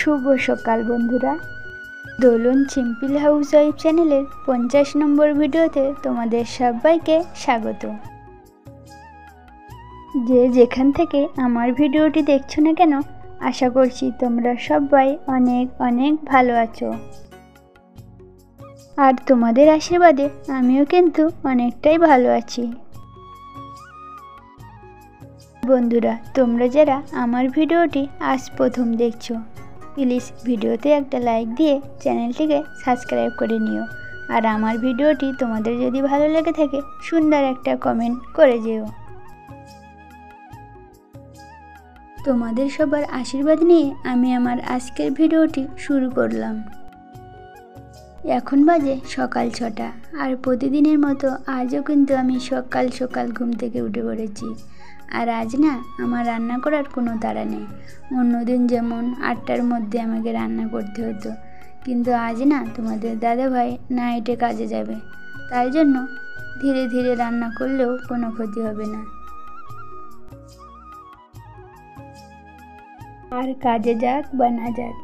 শুভ সকাল বন্ধুরা, দোলন simple housewife চ্যানেলের 50 নম্বর ভিডিওতে তোমাদের সবাইকে স্বাগত। যে যেখান থেকে আমার ভিডিওটি দেখছো না কেন, আশা করছি তোমরা সবাই অনেক অনেক ভালো আছো। আর তোমাদের আশীর্বাদে আমিও কিন্তু অনেকটাই ভালো আছি। বন্ধুরা, তোমরা যারা আমার ভিডিওটি আজ প্রথম দেখছো, প্লিজ ভিডিওতে একটা লাইক দিয়ে চ্যানেলটিকে সাবস্ক্রাইব করে নিও। আর আমার ভিডিওটি তোমাদের যদি ভালো লেগে থাকে, সুন্দর একটা কমেন্ট করে যেও। তোমাদের সবার আশীর্বাদ নিয়ে আমি আমার আজকের ভিডিওটি শুরু করলাম। এখন বাজে সকাল 6টা, আর প্রতিদিনের মতো আজও কিন্তু আমি সকাল সকাল ঘুম থেকে উঠে পড়েছি। আর আজ না, আমার রান্না করার কোনো তাড়া নেই। অন্যদিন যেমন 8টার মধ্যে আমাকে রান্না করতে হতো, কিন্তু আজ না, তোমাদের দাদাভাই নাইটে কাজে যাবে, তাই জন্য ধীরে ধীরে রান্না করলেও কোনো ক্ষতি হবে না। আর কাজে যাক বা না যাক,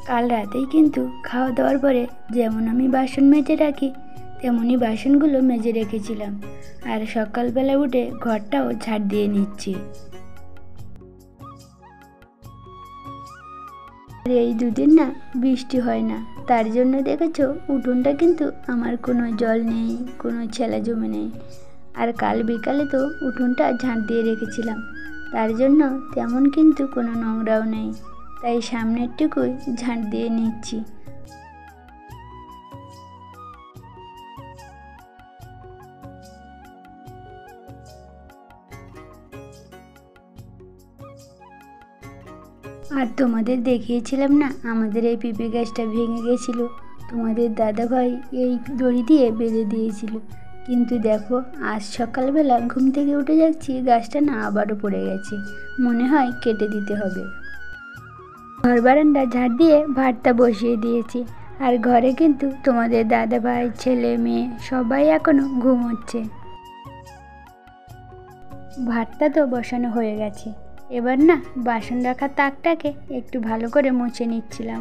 কাল রাতেই কিন্তু খাওয়া দাওয়ার পরে যেমন আমি বাসন মেজে রাখি, তেমনই বাসনগুলো মেজে রেখেছিলাম। আর সকালবেলা উঠে ঘরটাও ঝাড় দিয়ে নিচ্ছি। আর এই দুদিন না বৃষ্টি হয় না, তার জন্য দেখেছো উঠোনটা কিন্তু আমার কোনো জল নেই, কোনো ছেলা জমে নেই। আর কাল বিকালে তো উঠোনটা ঝাড় দিয়ে রেখেছিলাম, তার জন্য তেমন কিন্তু কোনো নোংরাও নেই, তাই সামনেরটুকুই ঝাড় দিয়ে নিচ্ছি। আর তোমাদের দেখিয়েছিলাম না, আমাদের এই পিঁপে গাছটা ভেঙে গেছিলো, তোমাদের দাদাভাই এই দড়ি দিয়ে বেঁধে দিয়েছিল। কিন্তু দেখো, আজ সকালবেলা ঘুম থেকে উঠে যাচ্ছি, গাছটা না আবারও পড়ে গেছে, মনে হয় কেটে দিতে হবে। ঘর বারান্দা ঝাড় দিয়ে ভাতটা বসিয়ে দিয়েছি। আর ঘরে কিন্তু তোমাদের দাদাভাই, ছেলে মেয়ে সবাই এখনো ঘুমোচ্ছে। ভাতটা তো বসানো হয়ে গেছে, এবার না বাসন রাখার তাকটাকে একটু ভালো করে মুছে নিচ্ছিলাম,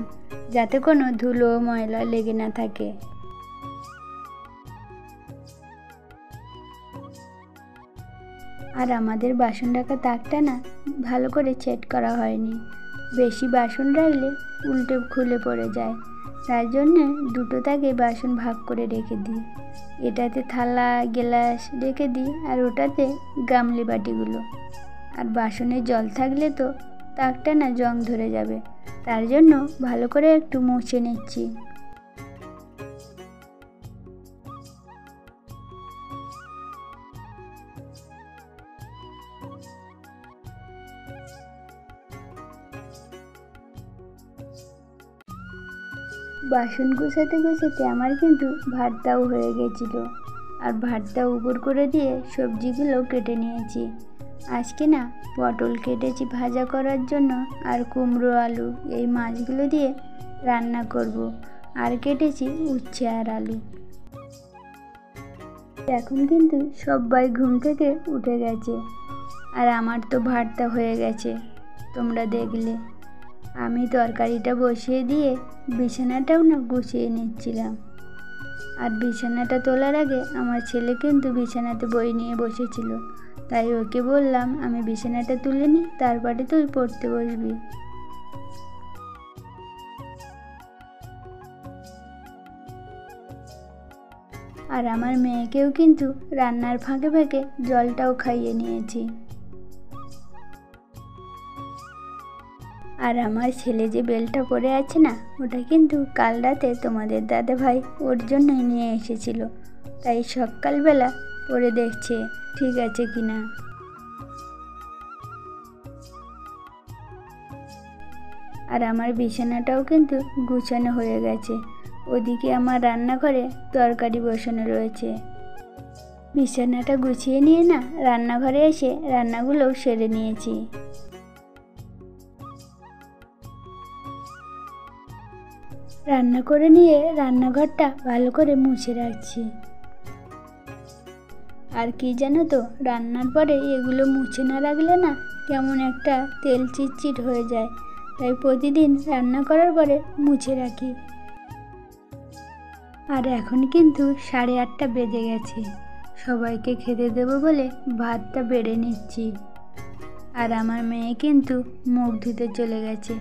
যাতে কোনো ধুলো ময়লা লেগে না থাকে। আর আমাদের বাসন রাখার তাকটা না ভালো করে সেট করা হয়নি, বেশি বাসন রাখলে উল্টে খুলে পড়ে যায়, তাই জন্যে দুটো তাকে বাসন ভাগ করে রেখে দিই। এটাতে থালা গ্লাস রেখে দিই, আর ওটাতে গামলি বাটিগুলো। আর বাসনে জল থাকলে তো তাকটা না জং ধরে যাবে, তার জন্য ভালো করে একটু মুছে নিচ্ছি। বাসন গোছাতে গোছাতে আমার কিন্তু ভাতটাও হয়ে গেছিল। আর ভাতটা উপর করে দিয়ে সবজিগুলো কেটে নিয়েছি। আজকে না পটল কেটেছি ভাজা করার জন্য, আর কুমড়ো আলু এই মাছগুলো দিয়ে রান্না করব। আর কেটেছি উচ্ছে আর আলু। এখন কিন্তু সবাই ঘুম থেকে উঠে গেছে, আর আমার তো ভাতটা হয়ে গেছে, তোমরা দেখলে। আমি তরকারিটা বসিয়ে দিয়ে বিছানাটাও না গুছিয়ে নিচ্ছিলাম। আর বিছানাটা তোলার আগে আমার ছেলে কিন্তু বিছানাতে বই নিয়ে বসেছিল, তাই ওকে বললাম আমি বিছানাটা তুলে নিই, তারপরে তুই পড়তে বসবি। আর আমার মেয়েকেও কিন্তু রান্নার ফাঁকে ফাঁকে জলটাও খাইয়ে নিয়েছি। আর আমার ছেলে যে বেলটা পরে আছে না, ওটা কিন্তু কাল রাতে তোমাদের দাদাভাই ওর জন্যই নিয়ে এসেছিল, তাই সকালবেলা পরে দেখছে ঠিক আছে কিনা। আর আমার বিছানাটাও কিন্তু গুছানো হয়ে গেছে। ওদিকে আমার রান্নাঘরে তরকারি বসানো রয়েছে। বিছানাটা গুছিয়ে নিয়ে না রান্নাঘরে এসে রান্নাগুলোও সেরে নিয়েছি। রান্না করে নিয়ে রান্নাঘরটা ভালো করে মুছে রাখছি। আর কি জানো তো, রান্নার পরে এগুলো মুছে না রাখলে না কেমন একটা তেল চিটচিট হয়ে যায়, তাই প্রতিদিন রান্না করার পরে মুছে রাখি। আর এখন কিন্তু 8:30 বেজে গেছে। সবাইকে খেতে দেবো বলে ভাতটা বেড়ে নিচ্ছি। আর আমার মেয়ে কিন্তু মুখ ধুতে চলে গেছে।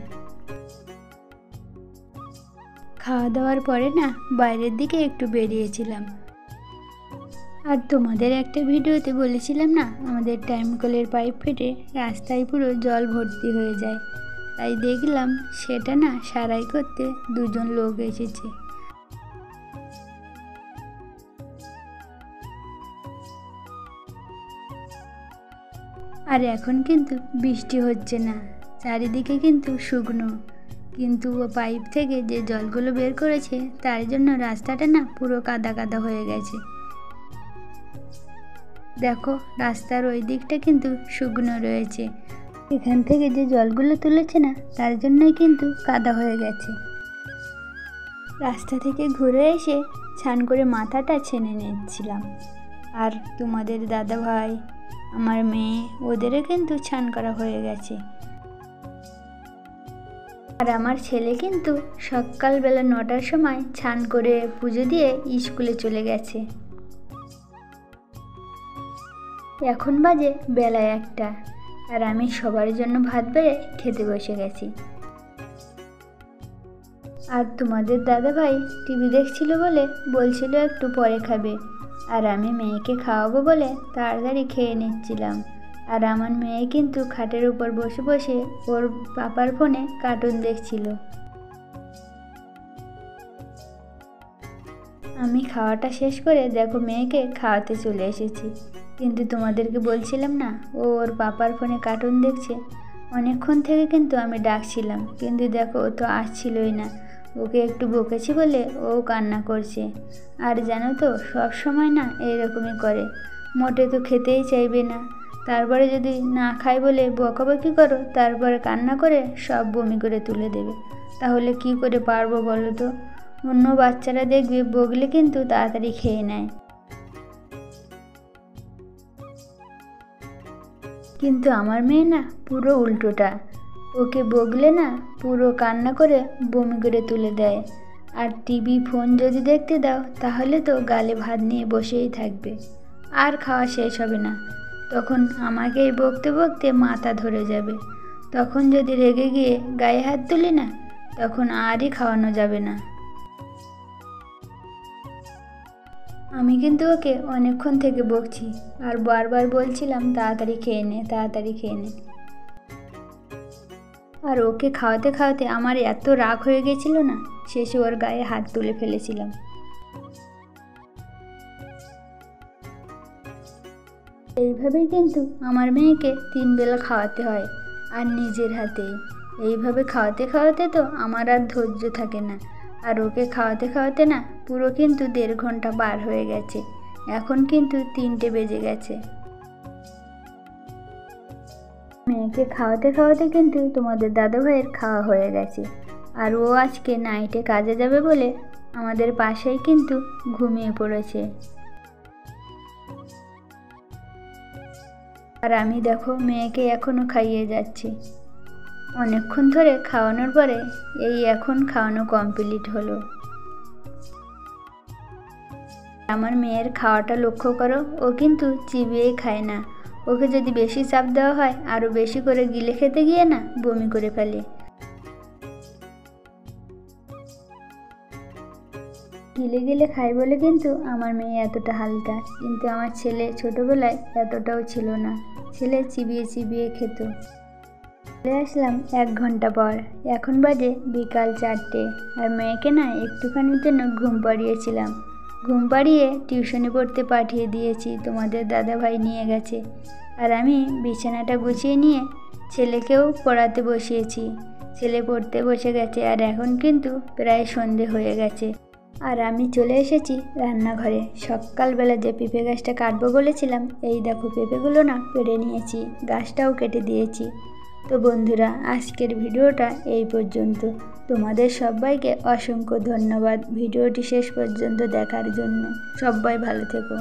খাওয়া দাওয়ার পরে না বাইরের দিকে একটু বেরিয়েছিলাম। আর তোমাদের একটা ভিডিওতে বলেছিলাম না, আমাদের টাইম কলের পাইপ ফেটে রাস্তায় পুরো জল ভর্তি হয়ে যায়। তাই দেখলাম সেটা না সারাই করতে 2জন লোক এসেছে। আর এখন কিন্তু বৃষ্টি হচ্ছে না, চারিদিকে কিন্তু শুকনো, কিন্তু ও পাইপ থেকে যে জলগুলো বের করেছে তার জন্য রাস্তাটা না পুরো কাদা কাদা হয়ে গেছে। দেখো রাস্তার ওই দিকটা কিন্তু শুকনো রয়েছে, এখান থেকে যে জলগুলো তুলেছে না তার জন্যই কিন্তু কাদা হয়ে গেছে। রাস্তা থেকে ঘুরে এসে স্নান করে মাথাটা ছেনে নিচ্ছিলাম। আর তোমাদের দাদা ভাই, আমার মেয়ে, ওদেরও কিন্তু স্নান করা হয়ে গেছে। আর আমার ছেলে কিন্তু সকালবেলা 9টার সময় স্নান করে পুজো দিয়ে স্কুলে চলে গেছে। এখন বাজে বেলা 1টা, আর আমি সবার জন্য ভাত বেড়ে খেতে বসে গেছি। আর তোমাদের দাদা ভাই টিভি দেখছিল বলে বলছিল একটু পরে খাবে, আর আমি মেয়েকে খাওয়াবো বলে তাড়াতাড়ি খেয়ে নিচ্ছিলাম। আর আমার মেয়ে কিন্তু খাটের উপর বসে বসে ওর পাপার ফোনে কার্টুন দেখছিল। আমি খাওয়াটা শেষ করে দেখো মেয়েকে খাওয়াতে চলে এসেছি। কিন্তু তোমাদেরকে বলছিলাম না ও ওর পাপার ফোনে কার্টুন দেখছে, অনেকক্ষণ থেকে কিন্তু আমি ডাকছিলাম, কিন্তু দেখো ও তো আসছিলই না। ওকে একটু বকেছি বলে ও কান্না করছে। আর জানো তো সব সময় না এইরকমই করে, মোটে তো খেতেই চাইবে না, তারপরে যদি না খাই বলে বকাবকি করো তারপরে কান্না করে সব বমি করে তুলে দেবে। তাহলে কি করে পারবো বলো তো? অন্য বাচ্চারা দেখবে বকলে কিন্তু তাড়াতাড়ি খেয়ে নেয়, কিন্তু আমার মেয়ে না পুরো উল্টোটা, ওকে বকলে না পুরো কান্না করে বমি করে তুলে দেয়। আর টিভি ফোন যদি দেখতে দাও তাহলে তো গালে ভাত নিয়ে বসেই থাকবে, আর খাওয়া শেষ হবে না। তখন আমাকেই বকতে বকতে মাথা ধরে যাবে। তখন যদি রেগে গিয়ে গায়ে হাত তুলি না, তখন আরই খাওয়ানো যাবে না। আমি কিন্তু ওকে অনেকক্ষণ থেকে বকছি, আর বারবার বলছিলাম তাড়াতাড়ি খেয়ে নে, তাড়াতাড়ি খেয়ে নে। আর ওকে খাওয়াতে খাওয়াতে আমার এত রাগ হয়ে গেছিল না, শেষে ওর গায়ে হাত তুলে ফেলেছিলাম। এইভাবেই কিন্তু আমার মেয়েকে 3 বেলা খাওয়াতে হয়, আর নিজের হাতেই। এইভাবে খাওয়াতে খাওয়াতে তো আমার আর ধৈর্য থাকে না। আর ওকে খাওয়াতে খাওয়াতে না পুরো কিন্তু 1.5 ঘন্টা পার হয়ে গেছে। এখন কিন্তু 3টে বেজে গেছে। মেয়েকে খাওয়াতে খাওয়াতে কিন্তু তোমাদের দাদা ভাইয়ের খাওয়া হয়ে গেছে। আর ও আজকে নাইটে কাজে যাবে বলে আমাদের পাশেই কিন্তু ঘুমিয়ে পড়েছে। আর আমি দেখো মেয়েকে এখনও খাইয়ে যাচ্ছি। অনেকক্ষণ ধরে খাওয়ানোর পরে এই এখন খাওয়ানো কমপ্লিট হলো। আমার মেয়ের খাওয়াটা লক্ষ্য করো, ও কিন্তু চিবিয়েই খায় না। ওকে যদি বেশি চাপ দেওয়া হয় আরও বেশি করে গিলে খেতে গিয়ে না বমি করে ফেলে। গিলে গিলে খায় বলে কিন্তু আমার মেয়ে এতটা হালকা, কিন্তু আমার ছেলে ছোটোবেলায় এতটাও ছিল না। ছেলে চিবিয়ে চিবিয়ে খেত। চলে আসলাম 1 ঘন্টা পর, এখন বাজে বিকাল 4টে। আর মেয়েকে না একটুখানির জন্য ঘুম পাড়িয়েছিলাম। ঘুম পাড়িয়ে টিউশনে পড়তে পাঠিয়ে দিয়েছি, তোমাদের দাদাভাই নিয়ে গেছে। আর আমি বিছানাটা গুছিয়ে নিয়ে ছেলেকেও পড়াতে বসিয়েছি। ছেলে পড়তে বসে গেছে। আর এখন কিন্তু প্রায় সন্ধে হয়ে গেছে। আর আমি চলে এসেছি রান্নাঘরে। সকালবেলা যে পেঁপে গাছটা কাটবো বলেছিলাম, এই দেখো পেঁপেগুলো না পেড়ে নিয়েছি, গাছটাও কেটে দিয়েছি। তো বন্ধুরা, আজকের ভিডিওটা এই পর্যন্ত। তোমাদের সবাইকে অসংখ্য ধন্যবাদ ভিডিওটি শেষ পর্যন্ত দেখার জন্য। সবাই ভালো থেকো।